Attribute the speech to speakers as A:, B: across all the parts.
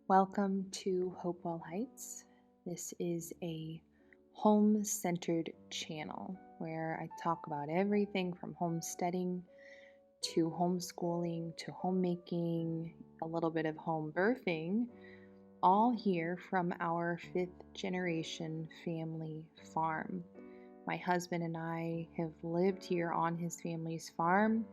A: Welcome to Hopewell Heights. This is a home-centered channel where I talk about everything from homesteading to homeschooling to homemaking, a little bit of home birthing, all here from our fifth generation family farm. My husband and I have lived here on his family's farm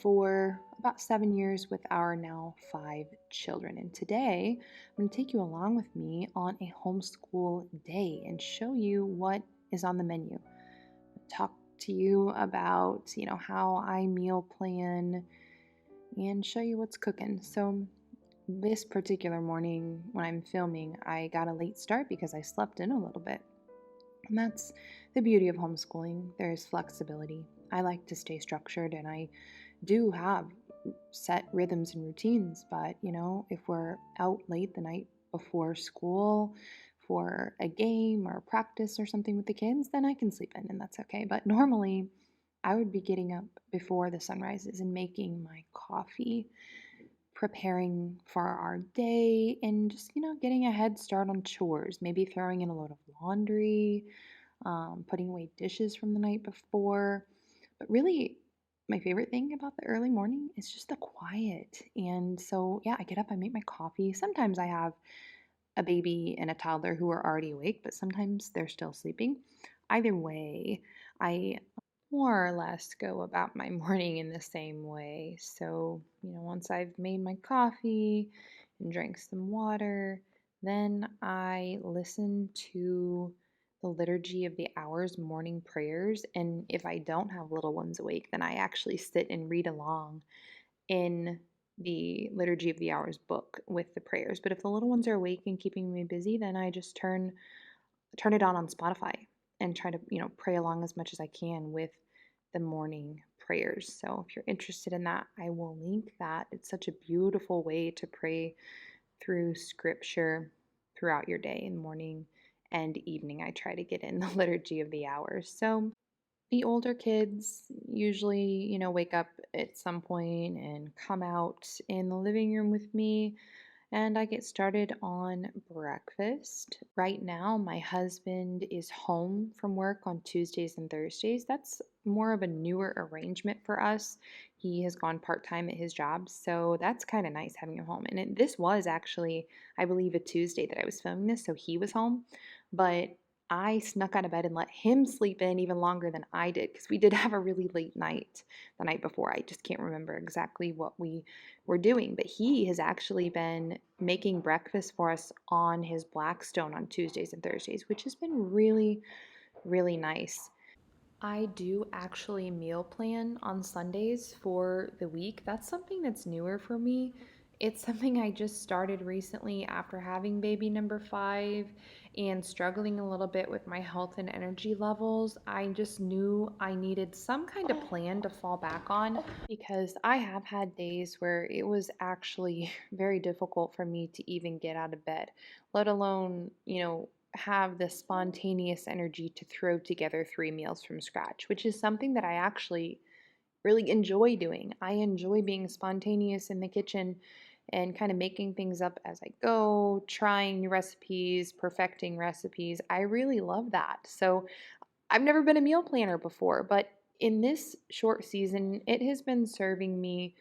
A: for about 7 years with our now 5 children. And today I'm going to take you along with me on a homeschool day and show you what is on the menu. Talk to you about, how I meal plan and show you what's cooking. So this particular morning when I'm filming, I got a late start because I slept in a little bit. And that's the beauty of homeschooling. There's flexibility. I like to stay structured and I do have set rhythms and routines, but if we're out late the night before school for a game or a practice or something with the kids, then I can sleep in and that's okay. But normally I would be getting up before the sun rises and making my coffee, preparing for our day, and just getting a head start on chores, maybe throwing in a load of laundry, putting away dishes from the night before. But really, my favorite thing about the early morning is just the quiet. And so, yeah, I get up, I make my coffee. Sometimes I have a baby and a toddler who are already awake, but sometimes they're still sleeping. Either way, I more or less go about my morning in the same way. So, once I've made my coffee and drank some water, then I listen to the Liturgy of the Hours morning prayers. And if I don't have little ones awake, then I actually sit and read along in the Liturgy of the Hours book with the prayers. But if the little ones are awake and keeping me busy, then I just turn it on Spotify and try to, pray along as much as I can with the morning prayers. So if you're interested in that, I will link that. It's such a beautiful way to pray through scripture throughout your day, in morning and evening. I try to get in the Liturgy of the Hours. So the older kids usually, wake up at some point and come out in the living room with me, and I get started on breakfast. Right now, my husband is home from work on Tuesdays and Thursdays. That's more of a newer arrangement for us. He has gone part-time at his job, so that's kind of nice having him home. And this was actually, I believe, a Tuesday that I was filming this, so he was home. But I snuck out of bed and let him sleep in even longer than I did because we did have a really late night the night before. I just can't remember exactly what we were doing, but he has actually been making breakfast for us on his Blackstone on Tuesdays and Thursdays, which has been really, really nice. I do actually meal plan on Sundays for the week. That's something that's newer for me. It's something I just started recently after having baby number 5 and struggling a little bit with my health and energy levels. I just knew I needed some kind of plan to fall back on because I have had days where it was actually very difficult for me to even get out of bed, let alone, have the spontaneous energy to throw together 3 meals from scratch, which is something that I actually really enjoy doing. I enjoy being spontaneous in the kitchen and kind of making things up as I go, trying new recipes, perfecting recipes. I really love that. So I've never been a meal planner before, but in this short season, it has been serving me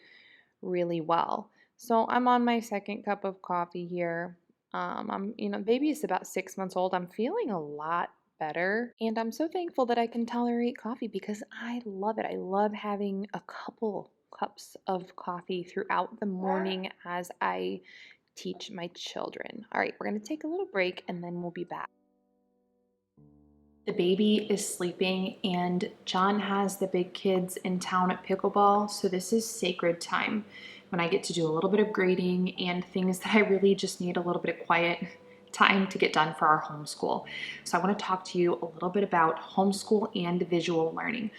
A: really well. So I'm on my second cup of coffee here. Baby is about 6 months old. I'm feeling a lot better, and I'm so thankful that I can tolerate coffee because I love it. I love having a couple cups of coffee throughout the morning as I teach my children. All right, we're going to take a little break and then we'll be back. The baby is sleeping, and John has the big kids in town at pickleball, so this is sacred time when I get to do a little bit of grading and things that I really just need a little bit of quiet time to get done for our homeschool. So I want to talk to you a little bit about homeschool and visual learning.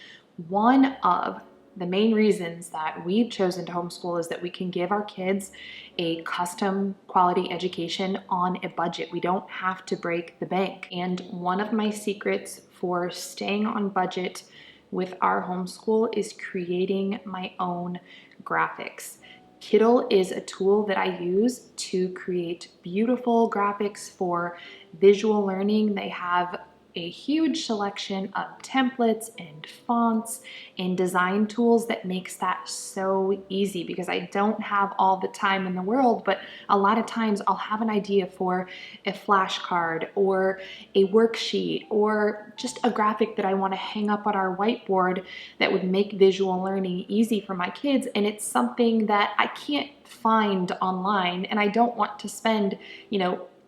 A: One of the main reasons that we've chosen to homeschool is that we can give our kids a custom quality education on a budget. We don't have to break the bank. And one of my secrets for staying on budget with our homeschool is creating my own graphics. Kiddle is a tool that I use to create beautiful graphics for visual learning. They have a huge selection of templates and fonts and design tools that makes that so easy, because I don't have all the time in the world, but a lot of times I'll have an idea for a flashcard or a worksheet or just a graphic that I want to hang up on our whiteboard that would make visual learning easy for my kids, and it's something that I can't find online, and I don't want to spend,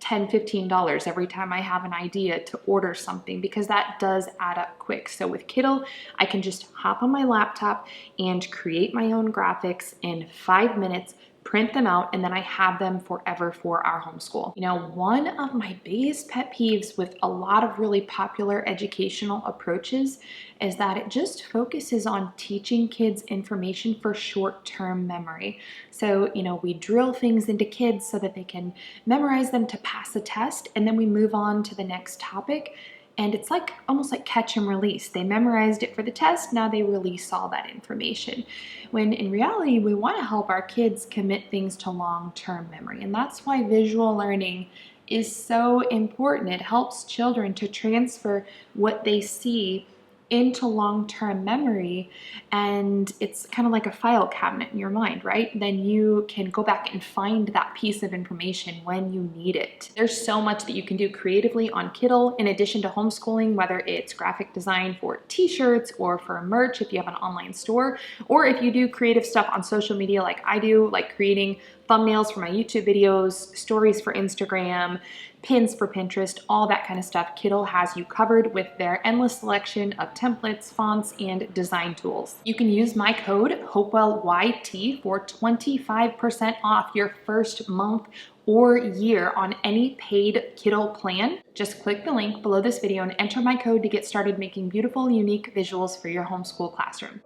A: $10, $15 every time I have an idea to order something, because that does add up quick. So with Kiddle, I can just hop on my laptop and create my own graphics in 5 minutes, print them out, and then I have them forever for our homeschool. One of my biggest pet peeves with a lot of really popular educational approaches is that it just focuses on teaching kids information for short-term memory. So, we drill things into kids so that they can memorize them to pass a test, and then we move on to the next topic. And it's like almost like catch and release. They memorized it for the test, now they release all that information. When in reality, we want to help our kids commit things to long-term memory. And that's why visual learning is so important. It helps children to transfer what they see into long-term memory, and it's kind of like a file cabinet in your mind, right? Then you can go back and find that piece of information when you need it. There's so much that you can do creatively on Kiddle in addition to homeschooling, whether it's graphic design for t-shirts or for merch if you have an online store, or if you do creative stuff on social media like I do, like creating thumbnails for my YouTube videos, stories for Instagram, pins for Pinterest, all that kind of stuff. Kiddle has you covered with their endless selection of templates, fonts, and design tools. You can use my code HopewellYT for 25% off your first month or year on any paid Kiddle plan. Just click the link below this video and enter my code to get started making beautiful, unique visuals for your homeschool classroom.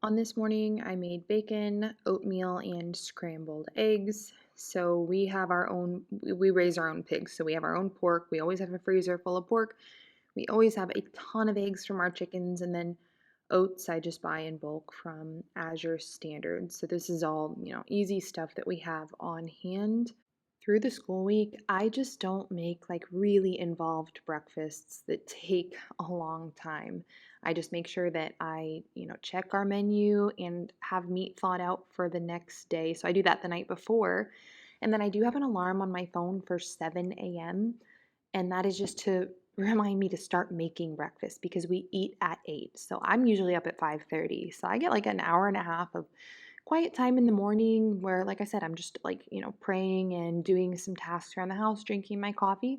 A: On this morning, I made bacon, oatmeal, and scrambled eggs. So we have we raise our own pigs. So we have our own pork. We always have a freezer full of pork. We always have a ton of eggs from our chickens, and then oats I just buy in bulk from Azure Standard. So this is all, easy stuff that we have on hand. Through the school week, I just don't make like really involved breakfasts that take a long time. I just make sure that I, check our menu and have meat thawed out for the next day. So I do that the night before. And then I do have an alarm on my phone for 7 a.m. And that is just to remind me to start making breakfast, because we eat at 8. So I'm usually up at 5:30. So I get like an hour and a half of quiet time in the morning where, like I said, I'm just like, praying and doing some tasks around the house, drinking my coffee.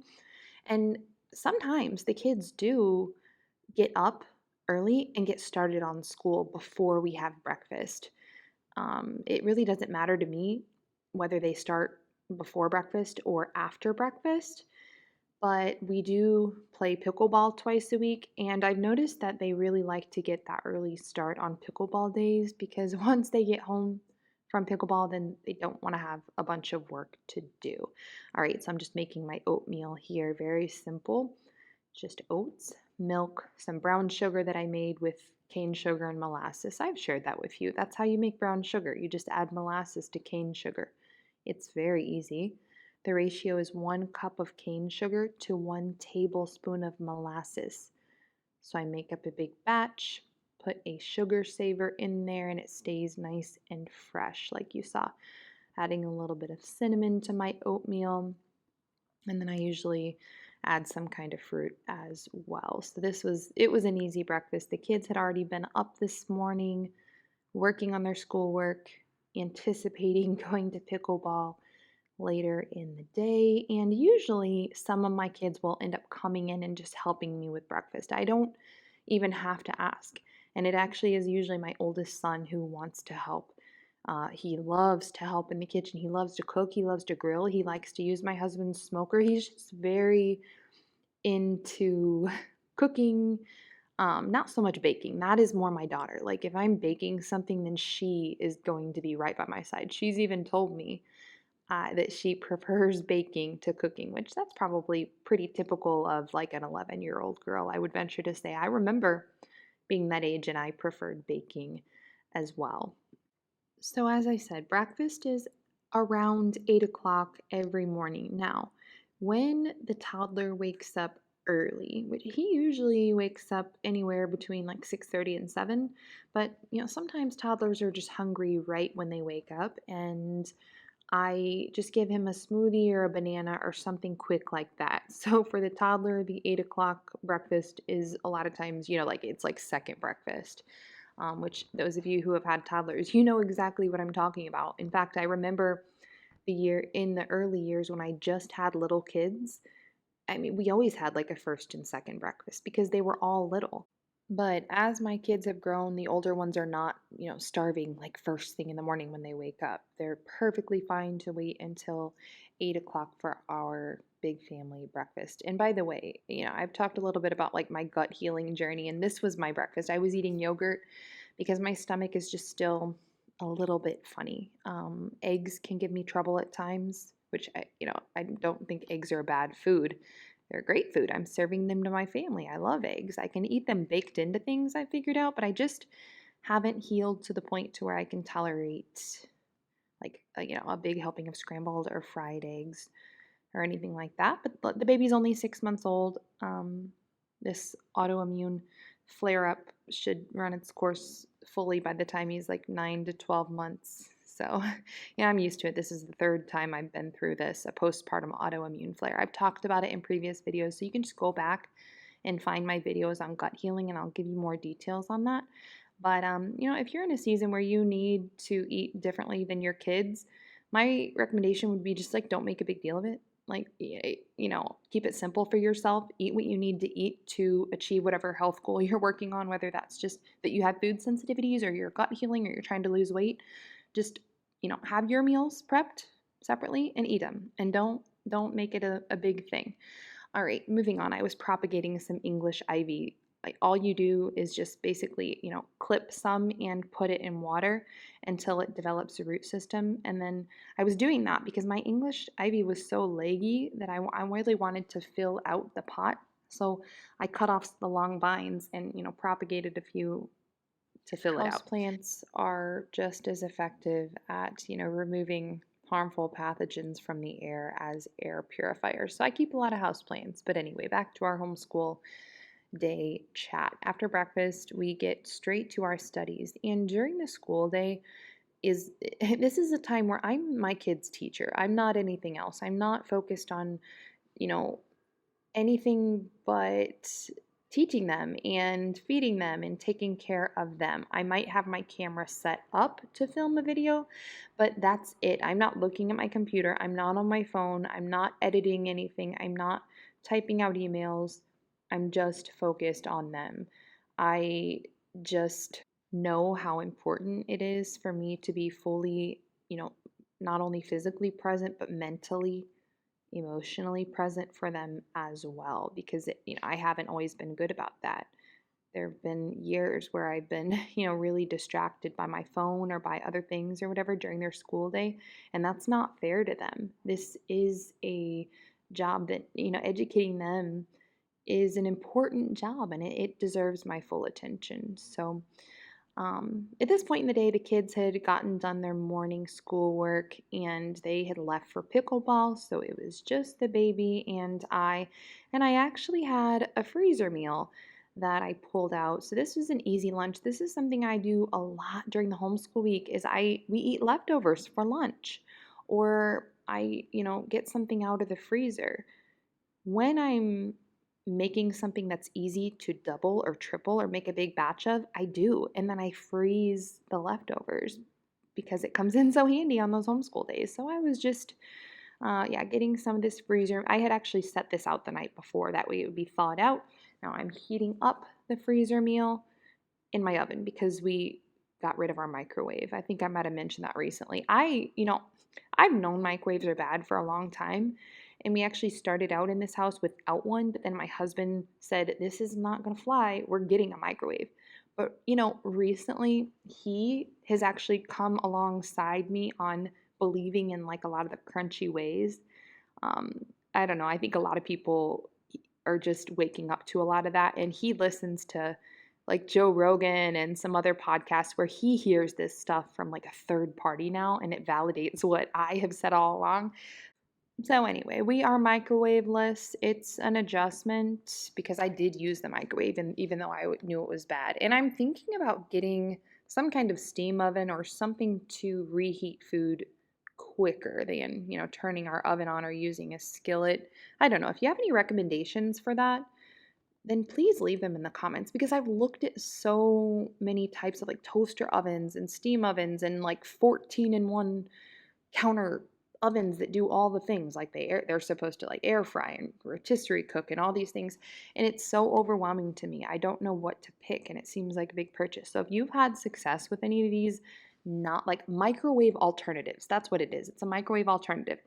A: And sometimes the kids do get up early and get started on school before we have breakfast. It really doesn't matter to me whether they start before breakfast or after breakfast, but we do play pickleball twice a week, and I've noticed that they really like to get that early start on pickleball days, because once they get home from pickleball, then they don't want to have a bunch of work to do. All right, so I'm just making my oatmeal here, very simple. Just oats, milk, some brown sugar that I made with cane sugar and molasses. I've shared that with you. That's how you make brown sugar. You just add molasses to cane sugar. It's very easy. The ratio is 1 cup of cane sugar to 1 tablespoon of molasses. So I make up a big batch, put a sugar saver in there, and it stays nice and fresh like you saw. Adding a little bit of cinnamon to my oatmeal, and then I usually add some kind of fruit as well. So it was an easy breakfast. The kids had already been up this morning working on their schoolwork, anticipating going to pickleball later in the day, and usually some of my kids will end up coming in and just helping me with breakfast. I don't even have to ask, and it actually is usually my oldest son who wants to help. He loves to help in the kitchen. He loves to cook. He loves to grill. He likes to use my husband's smoker. He's just very into cooking. Not so much baking. That is more my daughter. Like if I'm baking something, then she is going to be right by my side. She's even told me that she prefers baking to cooking, which that's probably pretty typical of like an 11-year-old girl. I would venture to say I remember being that age and I preferred baking as well. So, as I said, breakfast is around 8 o'clock every morning. Now, when the toddler wakes up early, which he usually wakes up anywhere between like 6:30 and 7, but sometimes toddlers are just hungry right when they wake up, and I just give him a smoothie or a banana or something quick like that. So for the toddler, the 8 o'clock breakfast is a lot of times, like it's like second breakfast, which those of you who have had toddlers, you know exactly what I'm talking about. In fact, I remember in the early years when I just had little kids. I mean, we always had like a first and second breakfast because they were all little. But as my kids have grown, the older ones are not, starving like first thing in the morning when they wake up. They're perfectly fine to wait until 8 o'clock for our big family breakfast. And by the way, I've talked a little bit about like my gut healing journey, and this was my breakfast. I was eating yogurt because my stomach is just still a little bit funny. Eggs can give me trouble at times, which I don't think eggs are a bad food. They're great food. I'm serving them to my family. I love eggs. I can eat them baked into things, I figured out, but I just haven't healed to the point to where I can tolerate like a big helping of scrambled or fried eggs or anything like that. But the baby's only 6 months old. This autoimmune flare up should run its course fully by the time he's like 9 to 12 months. So, yeah, I'm used to it. This is the third time I've been through this, a postpartum autoimmune flare. I've talked about it in previous videos, so you can just go back and find my videos on gut healing and I'll give you more details on that. But if you're in a season where you need to eat differently than your kids, my recommendation would be just like don't make a big deal of it. Like, keep it simple for yourself. Eat what you need to eat to achieve whatever health goal you're working on, whether that's just that you have food sensitivities or you're gut healing or you're trying to lose weight. Just, have your meals prepped separately and eat them, and don't make it a big thing. All right, moving on. I was propagating some English ivy. Like all you do is just basically, clip some and put it in water until it develops a root system. And then I was doing that because my English ivy was so leggy that I really wanted to fill out the pot. So I cut off the long vines and, propagated a few to fill it out. Houseplants are just as effective at, removing harmful pathogens from the air as air purifiers. So I keep a lot of houseplants. But anyway, back to our homeschool day chat. After breakfast, we get straight to our studies. And during the school day, is this is a time where I'm my kid's teacher. I'm not anything else. I'm not focused on, you know, anything but teaching them and feeding them and taking care of them. I might have my camera set up to film a video, but that's it. I'm not looking at my computer. I'm not on my phone. I'm not editing anything. I'm not typing out emails. I'm just focused on them. I just know how important it is for me to be fully, not only physically present, but mentally emotionally present for them as well because I haven't always been good about that. There have been years where I've been, really distracted by my phone or by other things or whatever during their school day, and that's not fair to them. This is a job that, educating them is an important job and it deserves my full attention. So, at this point in the day, the kids had gotten done their morning schoolwork and they had left for pickleball. So it was just the baby and I. And I actually had a freezer meal that I pulled out. So this was an easy lunch. This is something I do a lot during the homeschool week is we eat leftovers for lunch or I, get something out of the freezer. When I'm making something that's easy to double or triple or make a big batch of, I do. And then I freeze the leftovers because it comes in so handy on those homeschool days. So I was just, getting some of this freezer. I had actually set this out the night before. That way it would be thawed out. Now I'm heating up the freezer meal in my oven because we got rid of our microwave. I think I might have mentioned that recently. I've known microwaves are bad for a long time, and we actually started out in this house without one, but then my husband said, "This is not going to fly. We're getting a microwave." But, recently he has actually come alongside me on believing in like a lot of the crunchy ways. I don't know. I think a lot of people are just waking up to a lot of that, and he listens to like Joe Rogan and some other podcasts where he hears this stuff from like a third party now and it validates what I have said all along. So anyway, we are microwaveless. It's an adjustment because I did use the microwave, and even though I knew it was bad. And I'm thinking about getting some kind of steam oven or something to reheat food quicker than, turning our oven on or using a skillet. I don't know. If you have any recommendations for that, then please leave them in the comments because I've looked at so many types of like toaster ovens and steam ovens and like 14 in one counter ovens that do all the things like they're supposed to like air fry and rotisserie cook and all these things, and it's so overwhelming to me. I don't know what to pick and it seems like a big purchase. So if you've had success with any of these, not like microwave alternatives, that's what it is, it's a microwave alternative,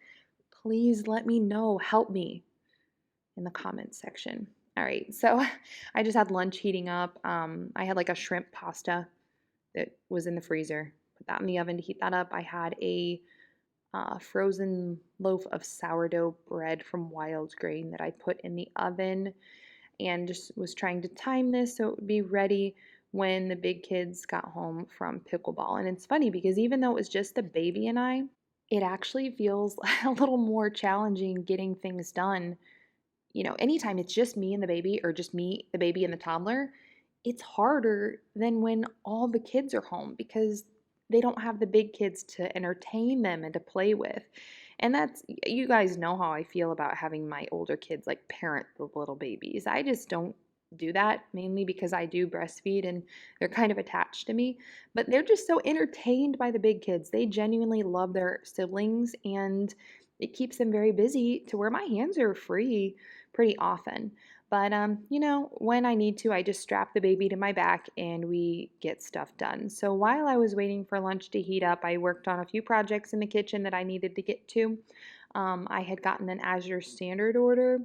A: please let me know, help me in the comments section. All right, so I just had lunch heating up. I had like a shrimp pasta that was in the freezer, put that in the oven to heat that up. I had a frozen loaf of sourdough bread from Wild Grain that I put in the oven, and just was trying to time this so it would be ready when the big kids got home from pickleball. And it's funny because even though it was just the baby and I, it actually feels a little more challenging getting things done. Anytime it's just me and the baby or just me, the baby, and the toddler, it's harder than when all the kids are home because they don't have the big kids to entertain them and to play with. And you guys know how I feel about having my older kids like parent the little babies. I just don't do that, mainly because I do breastfeed and they're kind of attached to me, but they're just so entertained by the big kids. They genuinely love their siblings, and it keeps them very busy to where my hands are free pretty often. But when I need to, I just strap the baby to my back and we get stuff done. So while I was waiting for lunch to heat up, I worked on a few projects in the kitchen that I needed to get to. I had gotten an Azure Standard order,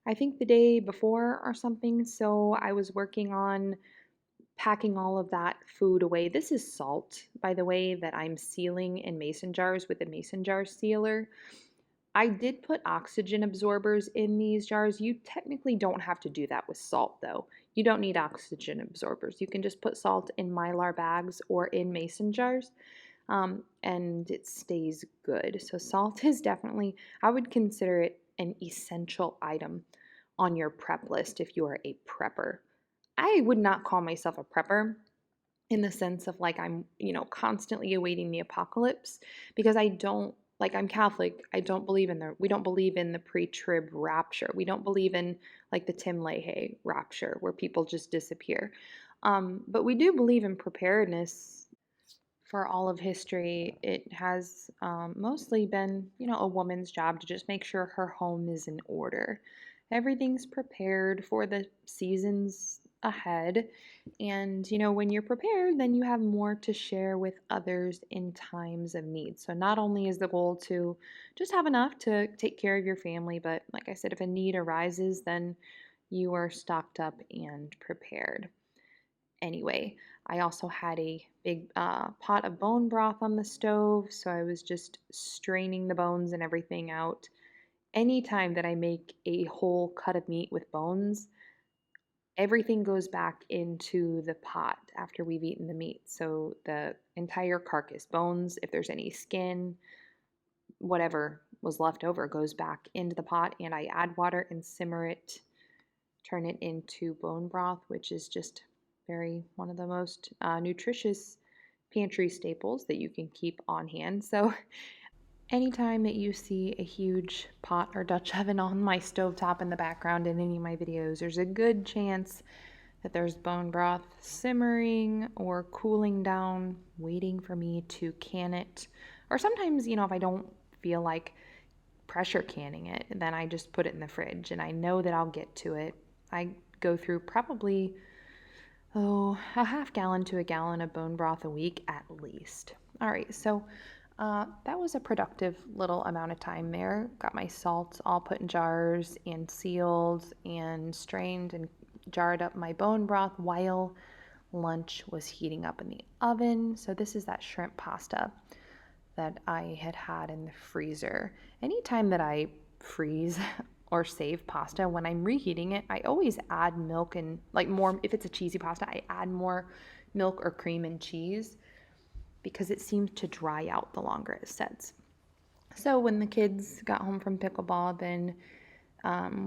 A: I think the day before or something. So I was working on packing all of that food away. This is salt, by the way, that I'm sealing in mason jars with a mason jar sealer. I did put oxygen absorbers in these jars. You technically don't have to do that with salt, though. You don't need oxygen absorbers. You can just put salt in Mylar bags or in mason jars, and it stays good. So salt is definitely, I would consider it an essential item on your prep list if you are a prepper. I would not call myself a prepper in the sense of like I'm, constantly awaiting the apocalypse, because I don't, like, I'm Catholic. We don't believe in the pre-trib rapture. We don't believe in like the Tim LaHaye rapture where people just disappear. But we do believe in preparedness. For all of history, it has mostly been, a woman's job to just make sure her home is in order. Everything's prepared for the seasons ahead. And, when you're prepared, then you have more to share with others in times of need. So, not only is the goal to just have enough to take care of your family, but like I said, if a need arises, then you are stocked up and prepared. Anyway, I also had a big pot of bone broth on the stove, so I was just straining the bones and everything out. Anytime that I make a whole cut of meat with bones, everything goes back into the pot after we've eaten the meat. So the entire carcass, bones, if there's any skin, whatever was left over goes back into the pot, and I add water and simmer it, turn it into bone broth, which is just one of the most nutritious pantry staples that you can keep on hand. So anytime that you see a huge pot or Dutch oven on my stovetop in the background in any of my videos, there's a good chance that there's bone broth simmering or cooling down, waiting for me to can it. Or sometimes, if I don't feel like pressure canning it, then I just put it in the fridge and I know that I'll get to it. I go through probably a half gallon to a gallon of bone broth a week at least. All right, so that was a productive little amount of time there. Got my salt all put in jars and sealed and strained and jarred up my bone broth while lunch was heating up in the oven. So this is that shrimp pasta that I had in the freezer. Anytime that I freeze or save pasta, when I'm reheating it, I always add milk and like more. If it's a cheesy pasta, I add more milk or cream and cheese because it seems to dry out the longer it sets. So when the kids got home from pickleball, then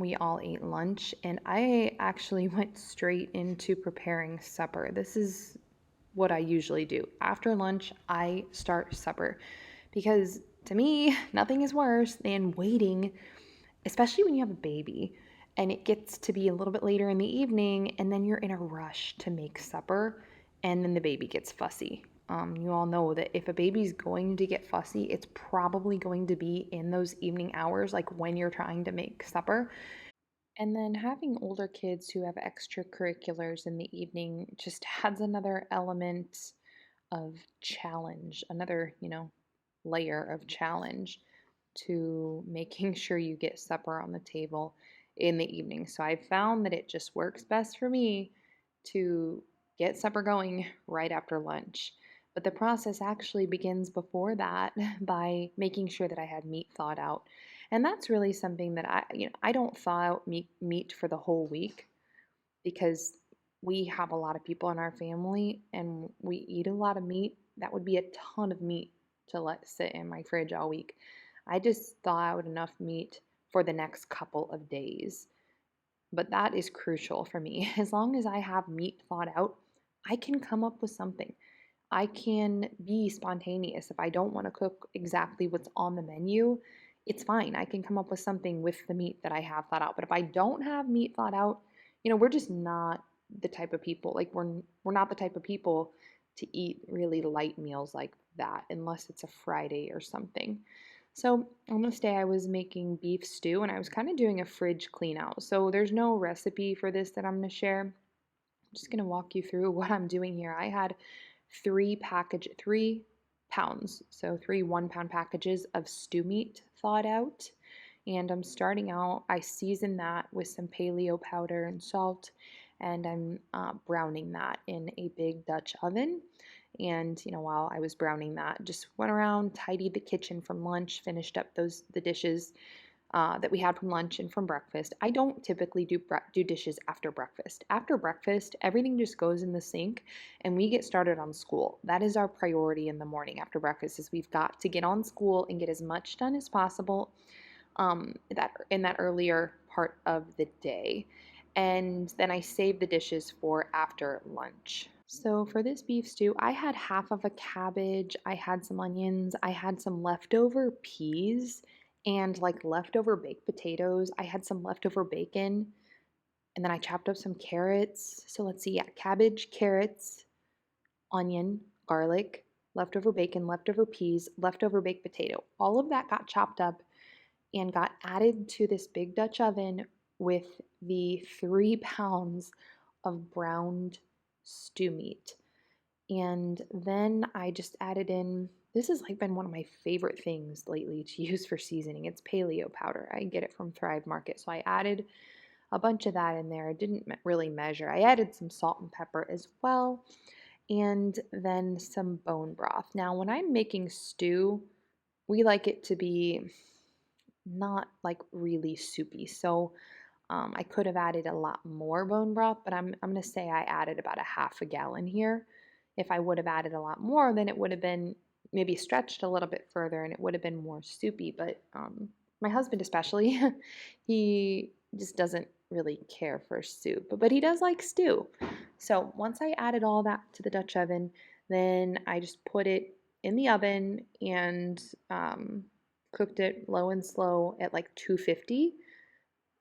A: we all ate lunch, and I actually went straight into preparing supper. This is what I usually do. After lunch, I start supper because to me, nothing is worse than waiting, especially when you have a baby and it gets to be a little bit later in the evening and then you're in a rush to make supper and then the baby gets fussy. You all know that if a baby's going to get fussy, it's probably going to be in those evening hours, like when you're trying to make supper. And then having older kids who have extracurriculars in the evening just adds another element of challenge, another, layer of challenge to making sure you get supper on the table in the evening. So I found that it just works best for me to get supper going right after lunch. But the process actually begins before that by making sure that I had meat thawed out. And that's really something that I don't thaw out meat for the whole week because we have a lot of people in our family and we eat a lot of meat. That would be a ton of meat to let sit in my fridge all week. I just thaw out enough meat for the next couple of days. But that is crucial for me. As long as I have meat thawed out, I can come up with something. I can be spontaneous. If I don't want to cook exactly what's on the menu, it's fine. I can come up with something with the meat that I have thought out. But if I don't have meat thought out, we're just not the type of people. Like we're not the type of people to eat really light meals like that unless it's a Friday or something. So on this day I was making beef stew and I was kind of doing a fridge clean out. So there's no recipe for this that I'm going to share. I'm just going to walk you through what I'm doing here. I had 3 pounds, so 3 1-pound packages of stew meat thawed out. And I'm starting out, I season that with some paleo powder and salt, and I'm browning that in a big Dutch oven. And while I was browning that, just went around, tidied the kitchen from lunch, finished up the dishes that we had from lunch and from breakfast. I don't typically do dishes after breakfast. After breakfast, everything just goes in the sink and we get started on school. That is our priority in the morning after breakfast is we've got to get on school and get as much done as possible that in that earlier part of the day. And then I save the dishes for after lunch. So for this beef stew, I had half of a cabbage, I had some onions, I had some leftover peas, and like leftover baked potatoes. I had some leftover bacon, and then I chopped up some carrots. So let's see, yeah, cabbage, carrots, onion, garlic, leftover bacon, leftover peas, leftover baked potato. All of that got chopped up and got added to this big Dutch oven with the 3 pounds of browned stew meat. And then I just added in, this has like been one of my favorite things lately to use for seasoning. It's paleo powder. I get it from Thrive Market. So I added a bunch of that in there. I didn't really measure. I added some salt and pepper as well, and then some bone broth. Now, when I'm making stew, we like it to be not like really soupy. So I could have added a lot more bone broth, but I'm going to say I added about a half a gallon here. If I would have added a lot more, then it would have been maybe stretched a little bit further and it would have been more soupy. But my husband, especially, he just doesn't really care for soup, but he does like stew. So once I added all that to the Dutch oven, then I just put it in the oven and cooked it low and slow at like 250,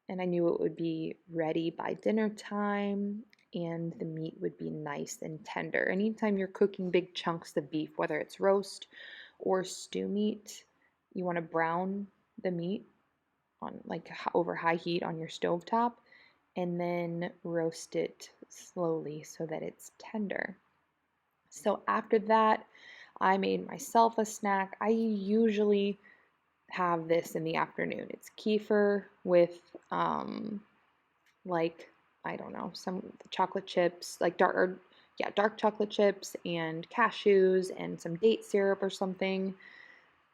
A: and I knew it would be ready by dinner time and the meat would be nice and tender. Anytime you're cooking big chunks of beef, whether it's roast or stew meat, you want to brown the meat on like over high heat on your stovetop and then roast it slowly so that it's tender. So after that, I made myself a snack. I usually have this in the afternoon. It's kefir with like I don't know, some chocolate chips, like dark chocolate chips and cashews and some date syrup or something.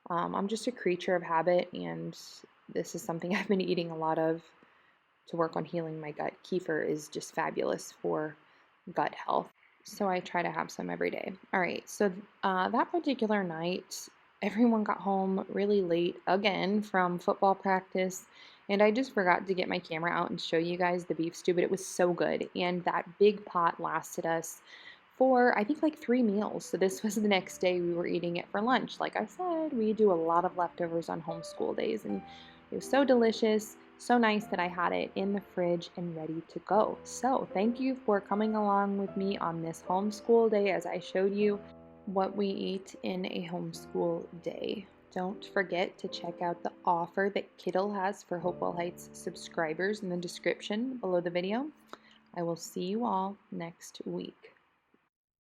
A: I'm just a creature of habit, and this is something I've been eating a lot of to work on healing my gut. Kefir is just fabulous for gut health. So I try to have some every day. All right, so that particular night, everyone got home really late again from football practice, and I just forgot to get my camera out and show you guys the beef stew, but it was so good. And that big pot lasted us for, I think, like 3 meals. So this was the next day we were eating it for lunch. Like I said, we do a lot of leftovers on homeschool days, and it was so delicious, so nice that I had it in the fridge and ready to go. So thank you for coming along with me on this homeschool day as I showed you what we eat in a homeschool day. Don't forget to check out the offer that Kittle has for Hopewell Heights subscribers in the description below the video. I will see you all next week.